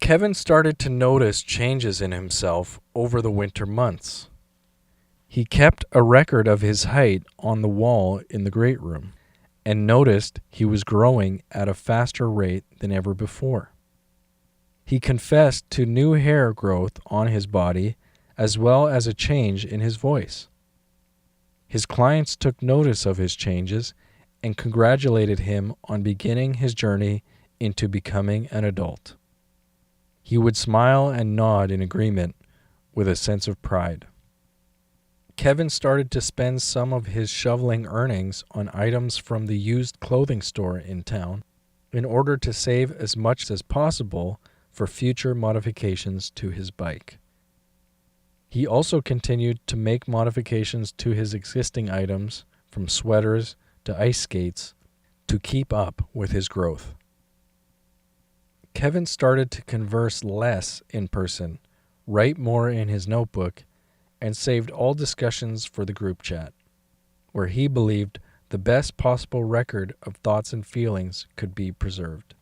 Kevin started to notice changes in himself over the winter months. He kept a record of his height on the wall in the great room and noticed he was growing at a faster rate than ever before. He confessed to new hair growth on his body as well as a change in his voice. His clients took notice of his changes and congratulated him on beginning his journey into becoming an adult. He would smile and nod in agreement with a sense of pride. Kevin started to spend some of his shoveling earnings on items from the used clothing store in town in order to save as much as possible for future modifications to his bike. He also continued to make modifications to his existing items, from sweaters to ice skates, to keep up with his growth. Kevin started to converse less in person, write more in his notebook, and saved all discussions for the group chat, where he believed the best possible record of thoughts and feelings could be preserved.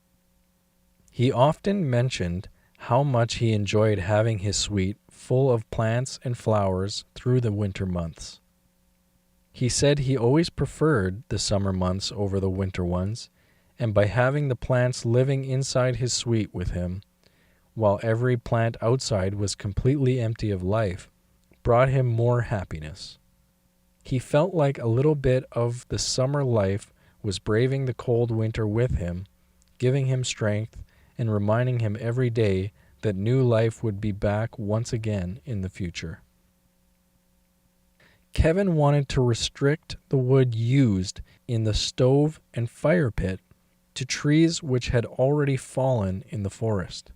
He often mentioned how much he enjoyed having his suite full of plants and flowers through the winter months. He said he always preferred the summer months over the winter ones, and by having the plants living inside his suite with him, while every plant outside was completely empty of life, brought him more happiness. He felt like a little bit of the summer life was braving the cold winter with him, giving him strength and reminding him every day that new life would be back once again in the future. Kevin wanted to restrict the wood used in the stove and fire pit to trees which had already fallen in the forest.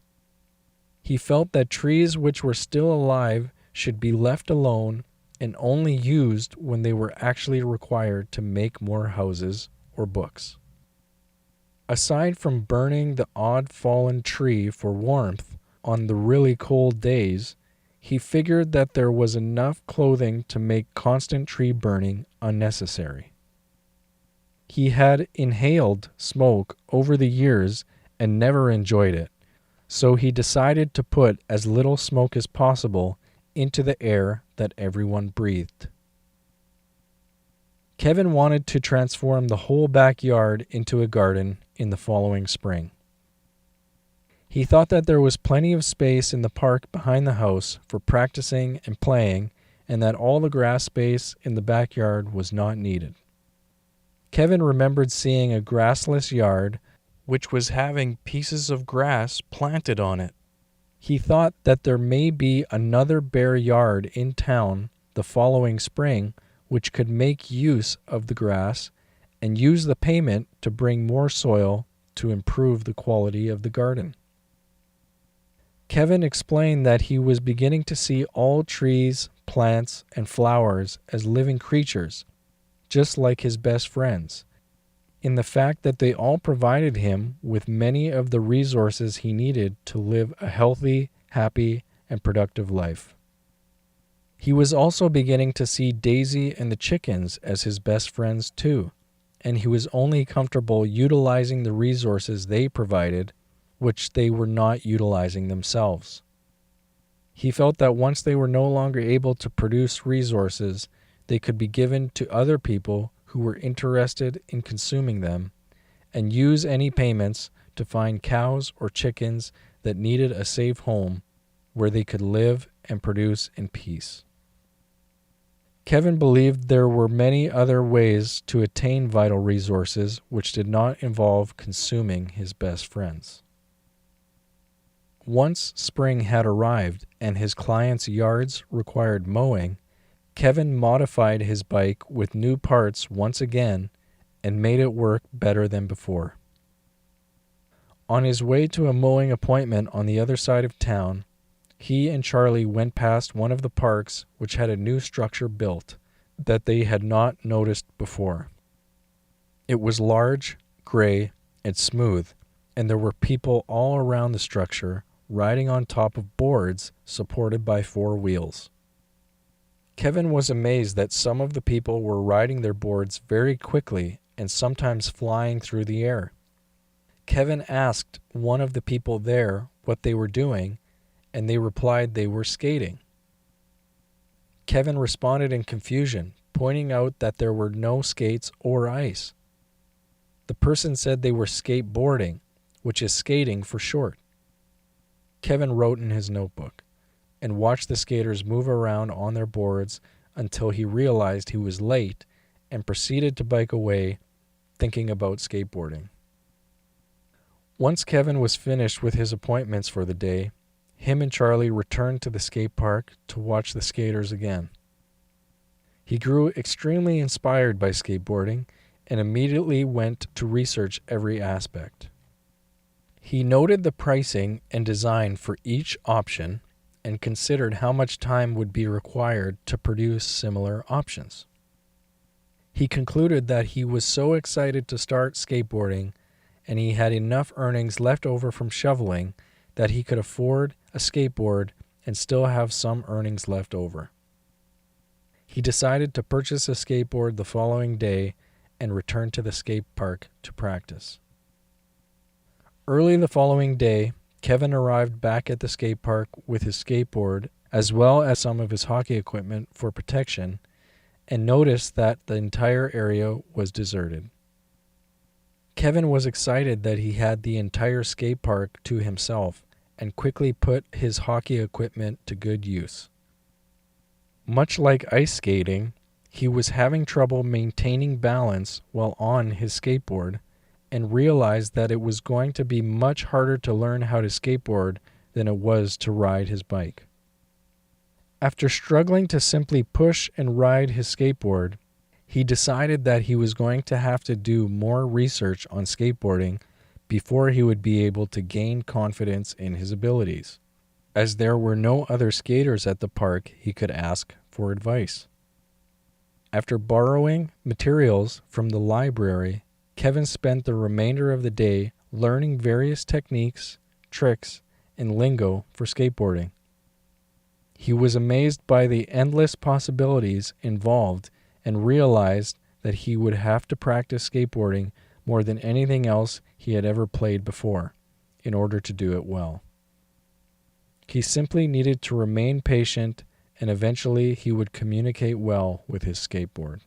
He felt that trees which were still alive should be left alone and only used when they were actually required to make more houses or books. Aside from burning the odd fallen tree for warmth on the really cold days, he figured that there was enough clothing to make constant tree burning unnecessary. He had inhaled smoke over the years and never enjoyed it, so he decided to put as little smoke as possible into the air that everyone breathed. Kevin wanted to transform the whole backyard into a garden in the following spring. He thought that there was plenty of space in the park behind the house for practicing and playing, and that all the grass space in the backyard was not needed. Kevin remembered seeing a grassless yard which was having pieces of grass planted on it. He thought that there may be another bare yard in town the following spring which could make use of the grass and use the payment to bring more soil to improve the quality of the garden. Kevin explained that he was beginning to see all trees, plants, and flowers as living creatures, just like his best friends, in the fact that they all provided him with many of the resources he needed to live a healthy, happy, and productive life. He was also beginning to see Daisy and the chickens as his best friends too, and he was only comfortable utilizing the resources they provided, which they were not utilizing themselves. He felt that once they were no longer able to produce resources, they could be given to other people who were interested in consuming them, and use any payments to find cows or chickens that needed a safe home where they could live and produce in peace. Kevin believed there were many other ways to attain vital resources which did not involve consuming his best friends. Once spring had arrived and his clients' yards required mowing, Kevin modified his bike with new parts once again and made it work better than before. On his way to a mowing appointment on the other side of town, he and Charlie went past one of the parks which had a new structure built that they had not noticed before. It was large, gray, and smooth, and there were people all around the structure riding on top of boards supported by 4 wheels. Kevin was amazed that some of the people were riding their boards very quickly and sometimes flying through the air. Kevin asked one of the people there what they were doing, and they replied they were skating. Kevin responded in confusion, pointing out that there were no skates or ice. The person said they were skateboarding, which is skating for short. Kevin wrote in his notebook and watched the skaters move around on their boards until he realized he was late and proceeded to bike away, thinking about skateboarding. Once Kevin was finished with his appointments for the day, him and Charlie returned to the skate park to watch the skaters again. He grew extremely inspired by skateboarding and immediately went to research every aspect. He noted the pricing and design for each option and considered how much time would be required to produce similar options. He concluded that he was so excited to start skateboarding and he had enough earnings left over from shoveling that he could afford a skateboard and still have some earnings left over. He decided to purchase a skateboard the following day and return to the skate park to practice. Early the following day, Kevin arrived back at the skate park with his skateboard as well as some of his hockey equipment for protection and noticed that the entire area was deserted. Kevin was excited that he had the entire skate park to himself and quickly put his hockey equipment to good use. Much like ice skating, he was having trouble maintaining balance while on his skateboard and realized that it was going to be much harder to learn how to skateboard than it was to ride his bike. After struggling to simply push and ride his skateboard, he decided that he was going to have to do more research on skateboarding before he would be able to gain confidence in his abilities, as there were no other skaters at the park he could ask for advice. After borrowing materials from the library, Kevin spent the remainder of the day learning various techniques, tricks, and lingo for skateboarding. He was amazed by the endless possibilities involved and realized that he would have to practice skateboarding more than anything else he had ever played before in order to do it well. He simply needed to remain patient and eventually he would communicate well with his skateboard.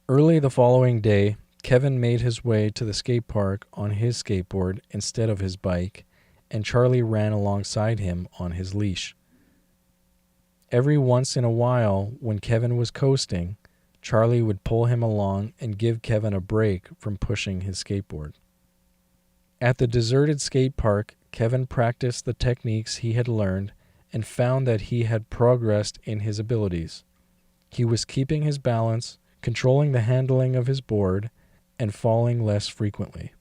Early the following day, Kevin made his way to the skate park on his skateboard instead of his bike, and Charlie ran alongside him on his leash. Every once in a while, when Kevin was coasting, Charlie would pull him along and give Kevin a break from pushing his skateboard. At the deserted skate park, Kevin practiced the techniques he had learned and found that he had progressed in his abilities. He was keeping his balance, controlling the handling of his board, and falling less frequently.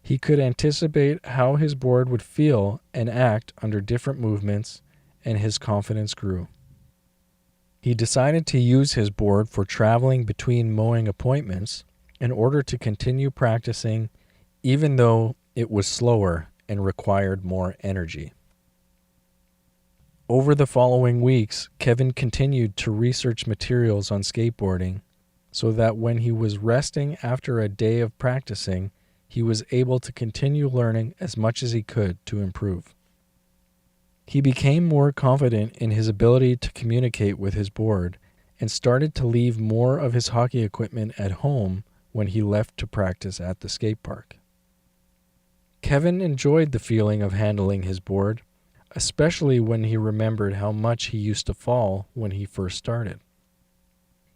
He could anticipate how his board would feel and act under different movements, and his confidence grew. He decided to use his board for traveling between mowing appointments in order to continue practicing, even though it was slower and required more energy. Over the following weeks, Kevin continued to research materials on skateboarding so that when he was resting after a day of practicing, he was able to continue learning as much as he could to improve. He became more confident in his ability to communicate with his board and started to leave more of his hockey equipment at home when he left to practice at the skate park. Kevin enjoyed the feeling of handling his board, especially when he remembered how much he used to fall when he first started.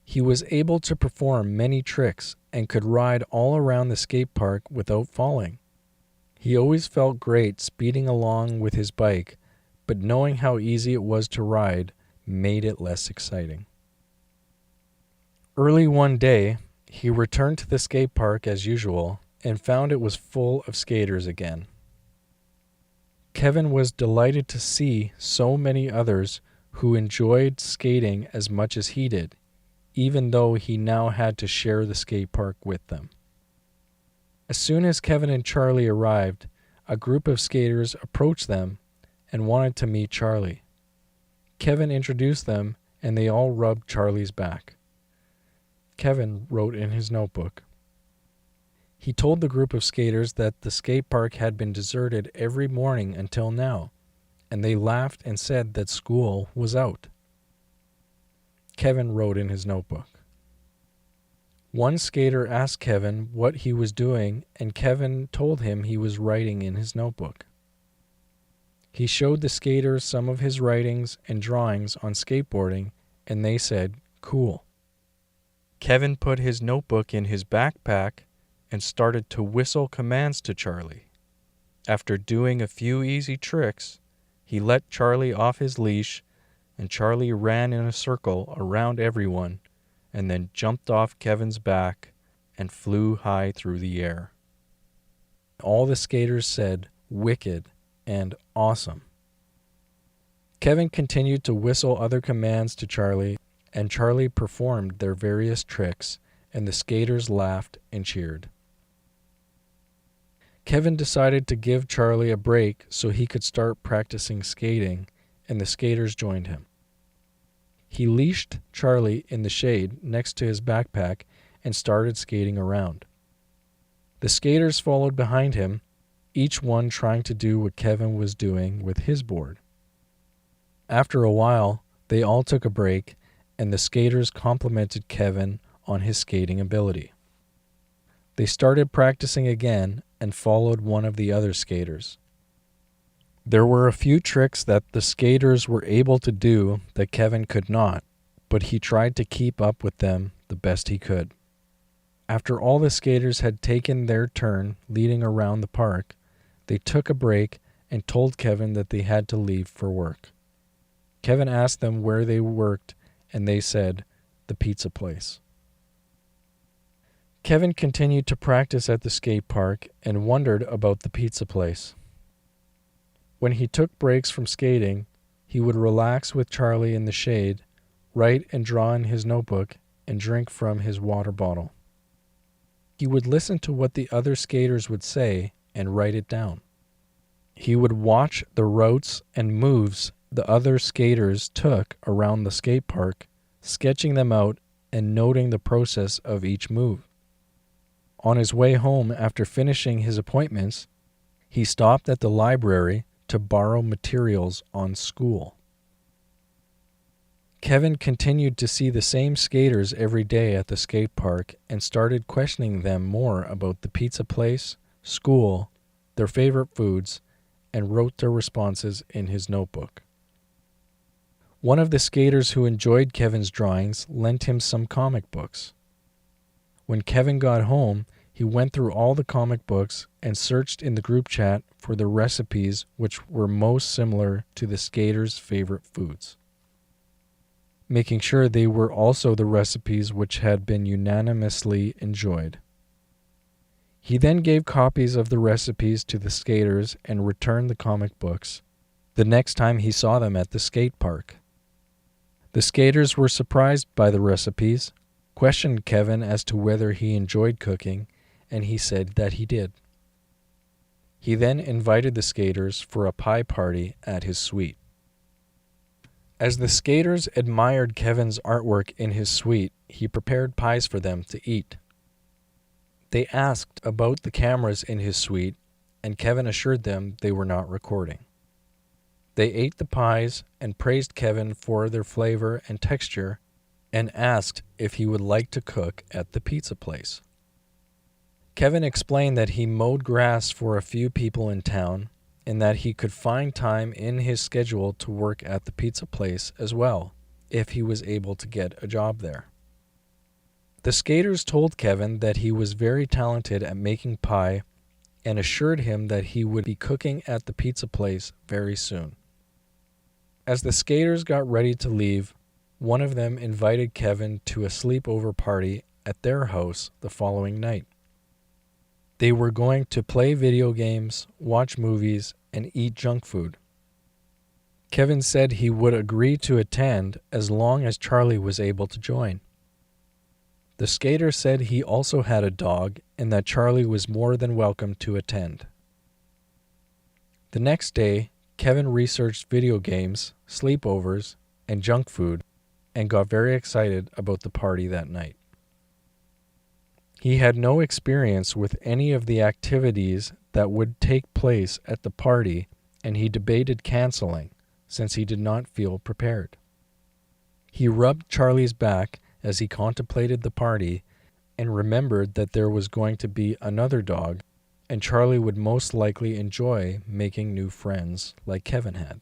He was able to perform many tricks and could ride all around the skate park without falling. He always felt great speeding along with his bike, but knowing how easy it was to ride made it less exciting. Early one day, he returned to the skate park as usual and found it was full of skaters again. Kevin was delighted to see so many others who enjoyed skating as much as he did, even though he now had to share the skate park with them. As soon as Kevin and Charlie arrived, a group of skaters approached them and wanted to meet Charlie. Kevin introduced them and they all rubbed Charlie's back. Kevin wrote in his notebook, He told the group of skaters that the skate park had been deserted every morning until now, and they laughed and said that school was out. Kevin wrote in his notebook. One skater asked Kevin what he was doing, and Kevin told him he was writing in his notebook. He showed the skaters some of his writings and drawings on skateboarding, and they said, "Cool." Kevin put his notebook in his backpack and started to whistle commands to Charlie. After doing a few easy tricks, he let Charlie off his leash, and Charlie ran in a circle around everyone and then jumped off Kevin's back and flew high through the air. All the skaters said, "Wicked," and "Awesome." Kevin continued to whistle other commands to Charlie, and Charlie performed their various tricks, and the skaters laughed and cheered. Kevin decided to give Charlie a break so he could start practicing skating, and the skaters joined him. He leashed Charlie in the shade next to his backpack and started skating around. The skaters followed behind him, each one trying to do what Kevin was doing with his board. After a while, they all took a break, and the skaters complimented Kevin on his skating ability. They started practicing again and followed one of the other skaters. There were a few tricks that the skaters were able to do that Kevin could not, but he tried to keep up with them the best he could. After all the skaters had taken their turn leading around the park, they took a break and told Kevin that they had to leave for work. Kevin asked them where they worked, and they said, "The pizza place." Kevin continued to practice at the skate park and wondered about the pizza place. When he took breaks from skating, he would relax with Charlie in the shade, write and draw in his notebook, and drink from his water bottle. He would listen to what the other skaters would say and write it down. He would watch the routes and moves the other skaters took around the skate park, sketching them out and noting the process of each move. On his way home after finishing his appointments, he stopped at the library to borrow materials on school. Kevin continued to see the same skaters every day at the skate park and started questioning them more about the pizza place, school, their favorite foods, and wrote their responses in his notebook. One of the skaters who enjoyed Kevin's drawings lent him some comic books. When Kevin got home, he went through all the comic books and searched in the group chat for the recipes which were most similar to the skaters' favorite foods, making sure they were also the recipes which had been unanimously enjoyed. He then gave copies of the recipes to the skaters and returned the comic books the next time he saw them at the skate park. The skaters were surprised by the recipes, questioned Kevin as to whether he enjoyed cooking, and he said that he did. He then invited the skaters for a pie party at his suite. As the skaters admired Kevin's artwork in his suite, he prepared pies for them to eat. They asked about the cameras in his suite, and Kevin assured them they were not recording. They ate the pies and praised Kevin for their flavor and texture, and asked if he would like to cook at the pizza place. Kevin explained that he mowed grass for a few people in town, and that he could find time in his schedule to work at the pizza place as well, if he was able to get a job there. The skaters told Kevin that he was very talented at making pie and assured him that he would be cooking at the pizza place very soon. As the skaters got ready to leave, one of them invited Kevin to a sleepover party at their house the following night. They were going to play video games, watch movies, and eat junk food. Kevin said he would agree to attend as long as Charlie was able to join. The skater said he also had a dog and that Charlie was more than welcome to attend. The next day, Kevin researched video games, sleepovers, and junk food and got very excited about the party that night. He had no experience with any of the activities that would take place at the party, and he debated canceling, since he did not feel prepared. He rubbed Charlie's back as he contemplated the party and remembered that there was going to be another dog, and Charlie would most likely enjoy making new friends like Kevin had.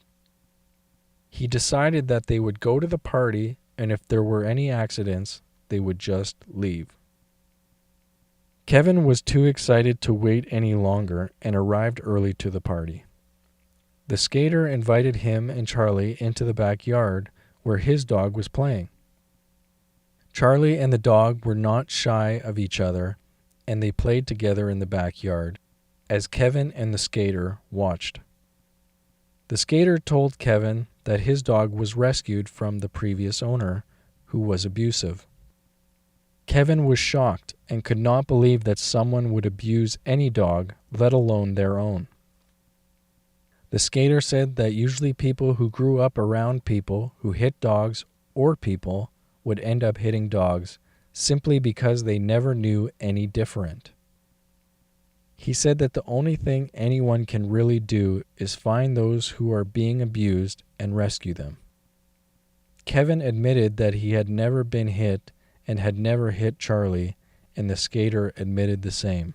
He decided that they would go to the party, and if there were any accidents, they would just leave. Kevin was too excited to wait any longer and arrived early to the party. The skater invited him and Charlie into the backyard where his dog was playing. Charlie and the dog were not shy of each other, and they played together in the backyard as Kevin and the skater watched. The skater told Kevin that his dog was rescued from the previous owner, who was abusive. Kevin was shocked and could not believe that someone would abuse any dog, let alone their own. The skater said that usually people who grew up around people who hit dogs or people would end up hitting dogs simply because they never knew any different. He said that the only thing anyone can really do is find those who are being abused and rescue them. Kevin admitted that he had never been hit and had never hit Charlie, and the skater admitted the same.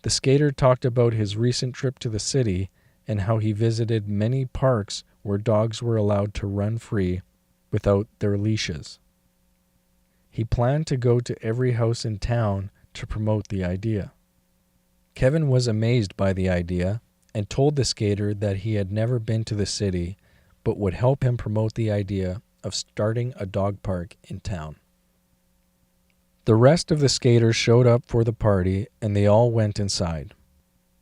The skater talked about his recent trip to the city and how he visited many parks where dogs were allowed to run free without their leashes. He planned to go to every house in town to promote the idea. Kevin was amazed by the idea and told the skater that he had never been to the city but would help him promote the idea of starting a dog park in town. The rest of the skaters showed up for the party and they all went inside.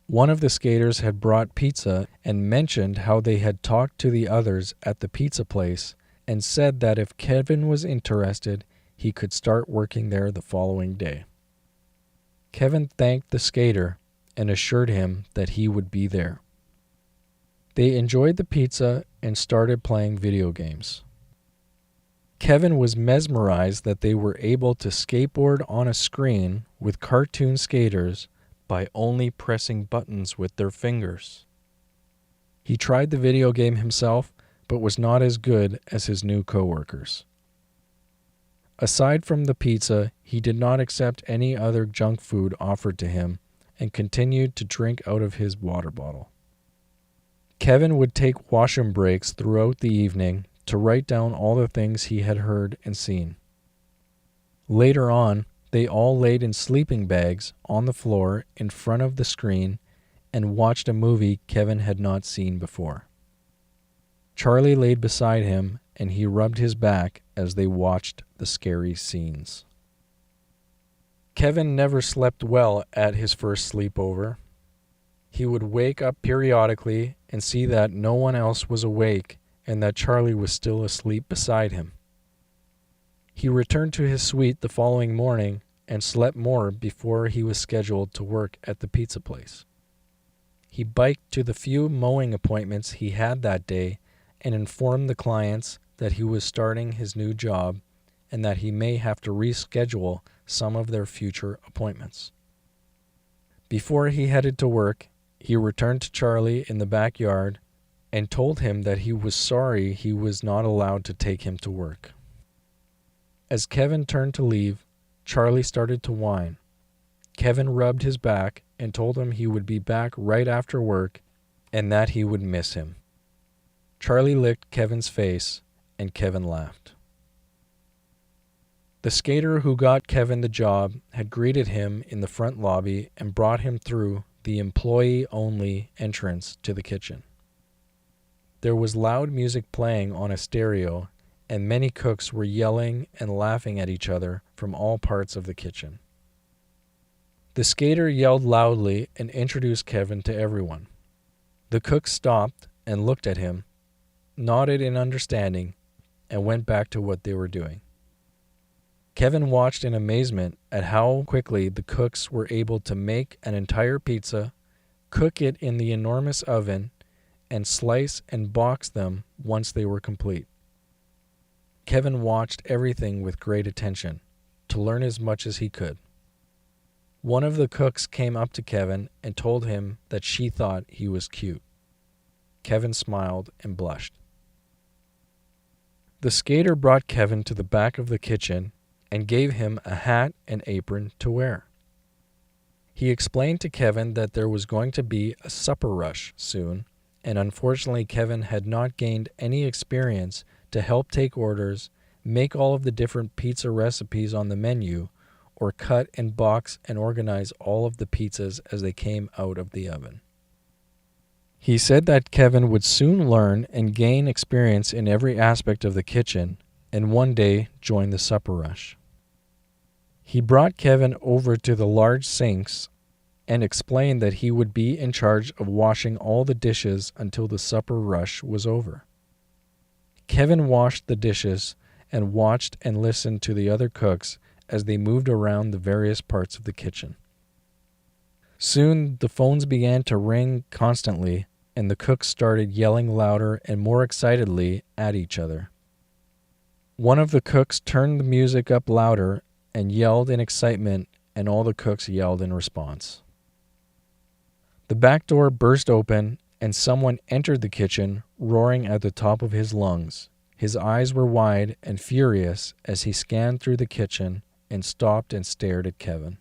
One of the skaters had brought pizza and mentioned how they had talked to the others at the pizza place and said that if Kevin was interested, he could start working there the following day. Kevin thanked the skater and assured him that he would be there. They enjoyed the pizza and started playing video games. Kevin was mesmerized that they were able to skateboard on a screen with cartoon skaters by only pressing buttons with their fingers. He tried the video game himself, but was not as good as his new coworkers. Aside from the pizza, he did not accept any other junk food offered to him and continued to drink out of his water bottle. Kevin would take washroom breaks throughout the evening to write down all the things he had heard and seen. Later on, they all laid in sleeping bags on the floor in front of the screen and watched a movie Kevin had not seen before. Charlie laid beside him and he rubbed his back as they watched the scary scenes. Kevin never slept well at his first sleepover. He would wake up periodically and see that no one else was awake and that Charlie was still asleep beside him. He returned to his suite the following morning and slept more before he was scheduled to work at the pizza place. He biked to the few mowing appointments he had that day and informed the clients that he was starting his new job and that he may have to reschedule some of their future appointments. Before he headed to work, he returned to Charlie in the backyard and told him that he was sorry he was not allowed to take him to work. As Kevin turned to leave, Charlie started to whine. Kevin rubbed his back and told him he would be back right after work and that he would miss him. Charlie licked Kevin's face and Kevin laughed. The skater who got Kevin the job had greeted him in the front lobby and brought him through the employee-only entrance to the kitchen. There was loud music playing on a stereo, and many cooks were yelling and laughing at each other from all parts of the kitchen. The skater yelled loudly and introduced Kevin to everyone. The cooks stopped and looked at him, nodded in understanding, and went back to what they were doing. Kevin watched in amazement at how quickly the cooks were able to make an entire pizza, cook it in the enormous oven, and slice and box them once they were complete. Kevin watched everything with great attention to learn as much as he could. One of the cooks came up to Kevin and told him that she thought he was cute. Kevin smiled and blushed. The skater brought Kevin to the back of the kitchen and gave him a hat and apron to wear. He explained to Kevin that there was going to be a supper rush soon, and unfortunately Kevin had not gained any experience to help take orders, make all of the different pizza recipes on the menu, or cut and box and organize all of the pizzas as they came out of the oven. He said that Kevin would soon learn and gain experience in every aspect of the kitchen and one day join the supper rush. He brought Kevin over to the large sinks and explained that he would be in charge of washing all the dishes until the supper rush was over. Kevin washed the dishes and watched and listened to the other cooks as they moved around the various parts of the kitchen. Soon the phones began to ring constantly, and the cooks started yelling louder and more excitedly at each other. One of the cooks turned the music up louder and yelled in excitement, and all the cooks yelled in response. The back door burst open, and someone entered the kitchen, roaring at the top of his lungs. His eyes were wide and furious as he scanned through the kitchen and stopped and stared at Kevin.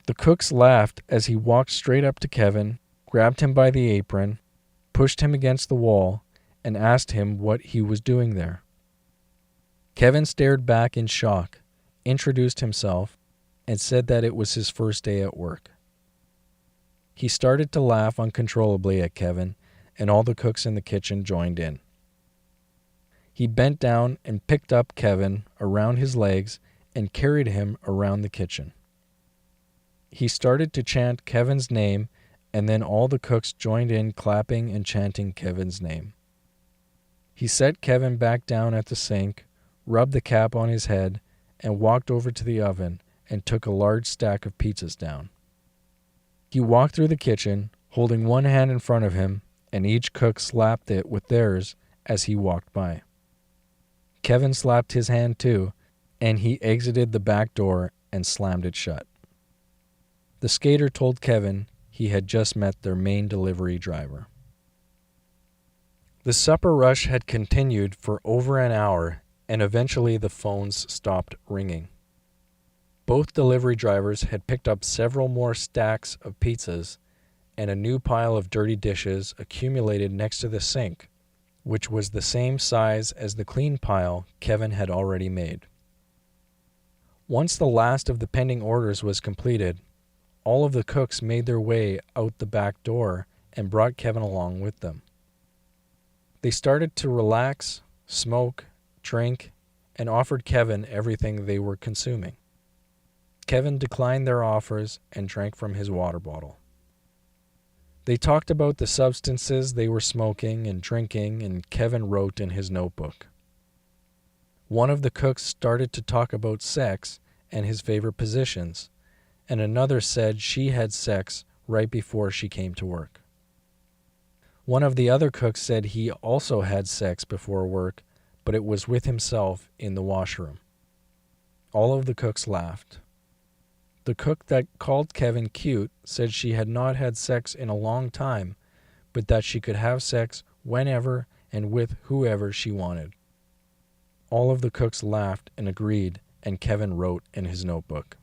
The cooks laughed as he walked straight up to Kevin, grabbed him by the apron, pushed him against the wall, and asked him what he was doing there. Kevin stared back in shock, introduced himself, and said that it was his first day at work. He started to laugh uncontrollably at Kevin, and all the cooks in the kitchen joined in. He bent down and picked up Kevin around his legs and carried him around the kitchen. He started to chant Kevin's name, and then all the cooks joined in clapping and chanting Kevin's name. He set Kevin back down at the sink, rubbed the cap on his head, and walked over to the oven and took a large stack of pizzas down. He walked through the kitchen, holding one hand in front of him, and each cook slapped it with theirs as he walked by. Kevin slapped his hand too, and he exited the back door and slammed it shut. The skater told Kevin he had just met their main delivery driver. The supper rush had continued for over an hour, and eventually the phones stopped ringing. Both delivery drivers had picked up several more stacks of pizzas, and a new pile of dirty dishes accumulated next to the sink, which was the same size as the clean pile Kevin had already made. Once the last of the pending orders was completed, all of the cooks made their way out the back door and brought Kevin along with them. They started to relax, smoke, drink, and offered Kevin everything they were consuming. Kevin declined their offers and drank from his water bottle. They talked about the substances they were smoking and drinking, and Kevin wrote in his notebook. One of the cooks started to talk about sex and his favorite positions, and another said she had sex right before she came to work. One of the other cooks said he also had sex before work, but it was with himself in the washroom. All of the cooks laughed. The cook that called Kevin cute said she had not had sex in a long time, but that she could have sex whenever and with whoever she wanted. All of the cooks laughed and agreed, and Kevin wrote in his notebook.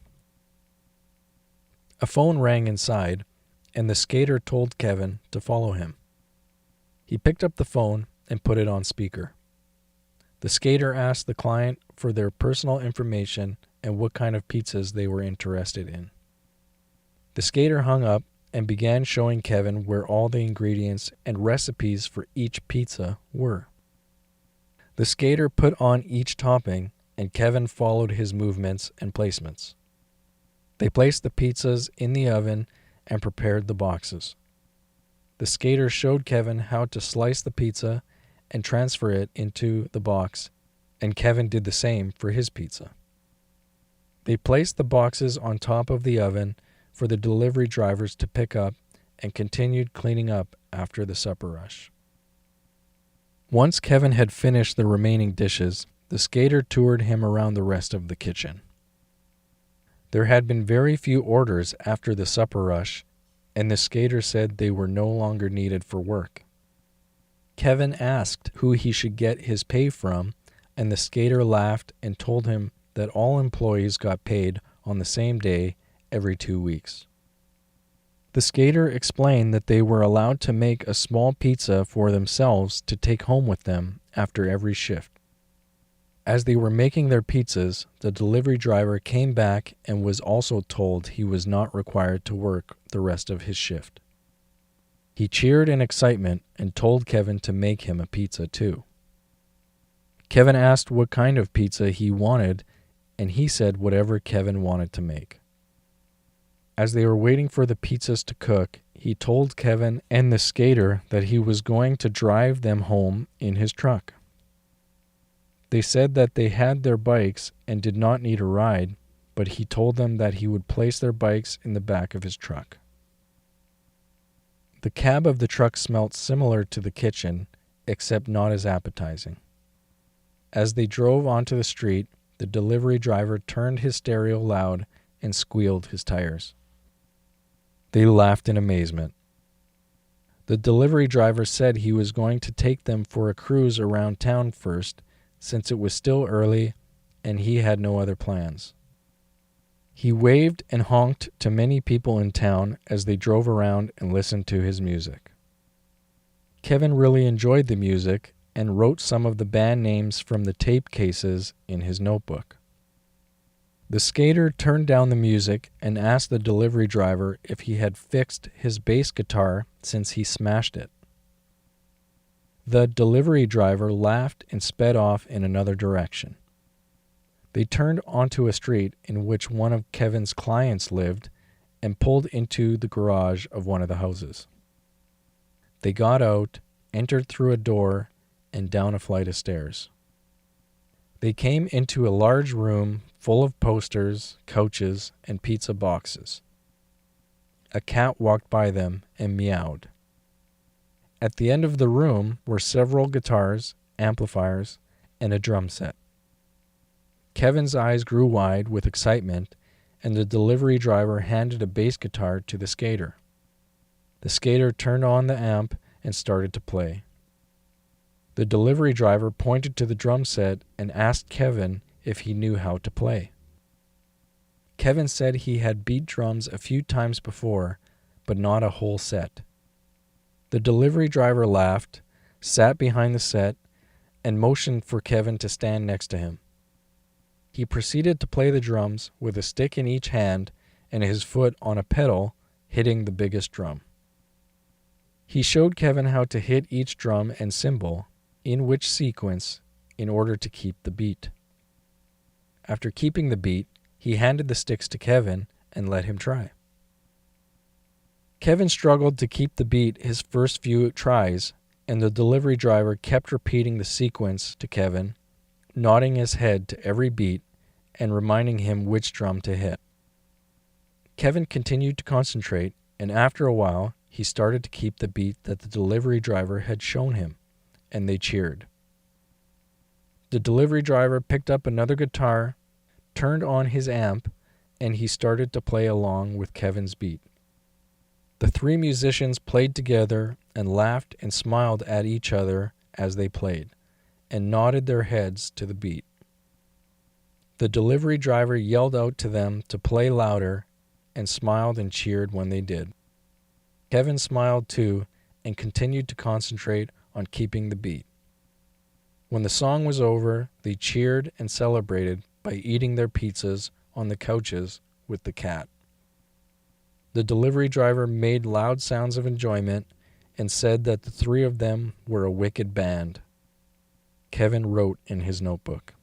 A phone rang inside, and the skater told Kevin to follow him. He picked up the phone and put it on speaker. The skater asked the client for their personal information and what kind of pizzas they were interested in. The skater hung up and began showing Kevin where all the ingredients and recipes for each pizza were. The skater put on each topping, and Kevin followed his movements and placements. They placed the pizzas in the oven and prepared the boxes. The skater showed Kevin how to slice the pizza and transfer it into the box, and Kevin did the same for his pizza. They placed the boxes on top of the oven for the delivery drivers to pick up and continued cleaning up after the supper rush. Once Kevin had finished the remaining dishes, the skater toured him around the rest of the kitchen. There had been very few orders after the supper rush, and the skater said they were no longer needed for work. Kevin asked who he should get his pay from, and the skater laughed and told him that all employees got paid on the same day every 2 weeks. The skater explained that they were allowed to make a small pizza for themselves to take home with them after every shift. As they were making their pizzas, the delivery driver came back and was also told he was not required to work the rest of his shift. He cheered in excitement and told Kevin to make him a pizza too. Kevin asked what kind of pizza he wanted, and he said whatever Kevin wanted to make. As they were waiting for the pizzas to cook, he told Kevin and the skater that he was going to drive them home in his truck. They said that they had their bikes and did not need a ride, but he told them that he would place their bikes in the back of his truck. The cab of the truck smelt similar to the kitchen, except not as appetizing. As they drove onto the street, the delivery driver turned his stereo loud and squealed his tires. They laughed in amazement. The delivery driver said he was going to take them for a cruise around town first, since it was still early and he had no other plans. He waved and honked to many people in town as they drove around and listened to his music. Kevin really enjoyed the music and wrote some of the band names from the tape cases in his notebook. The skater turned down the music and asked the delivery driver if he had fixed his bass guitar since he smashed it. The delivery driver laughed and sped off in another direction. They turned onto a street in which one of Kevin's clients lived and pulled into the garage of one of the houses. They got out, entered through a door, and down a flight of stairs. They came into a large room full of posters, couches, and pizza boxes. A cat walked by them and meowed. At the end of the room were several guitars, amplifiers, and a drum set. Kevin's eyes grew wide with excitement, and the delivery driver handed a bass guitar to the skater. The skater turned on the amp and started to play. The delivery driver pointed to the drum set and asked Kevin if he knew how to play. Kevin said he had beat drums a few times before, but not a whole set. The delivery driver laughed, sat behind the set, and motioned for Kevin to stand next to him. He proceeded to play the drums with a stick in each hand and his foot on a pedal, hitting the biggest drum. He showed Kevin how to hit each drum and cymbal, in which sequence, in order to keep the beat. After keeping the beat, he handed the sticks to Kevin and let him try. Kevin struggled to keep the beat his first few tries, and the delivery driver kept repeating the sequence to Kevin, nodding his head to every beat and reminding him which drum to hit. Kevin continued to concentrate, and after a while, he started to keep the beat that the delivery driver had shown him, and they cheered. The delivery driver picked up another guitar, turned on his amp, and he started to play along with Kevin's beat. The three musicians played together and laughed and smiled at each other as they played, and nodded their heads to the beat. The delivery driver yelled out to them to play louder and smiled and cheered when they did. Kevin smiled too and continued to concentrate on keeping the beat. When the song was over, they cheered and celebrated by eating their pizzas on the couches with the cat. The delivery driver made loud sounds of enjoyment and said that the three of them were a wicked band. Kevin wrote in his notebook.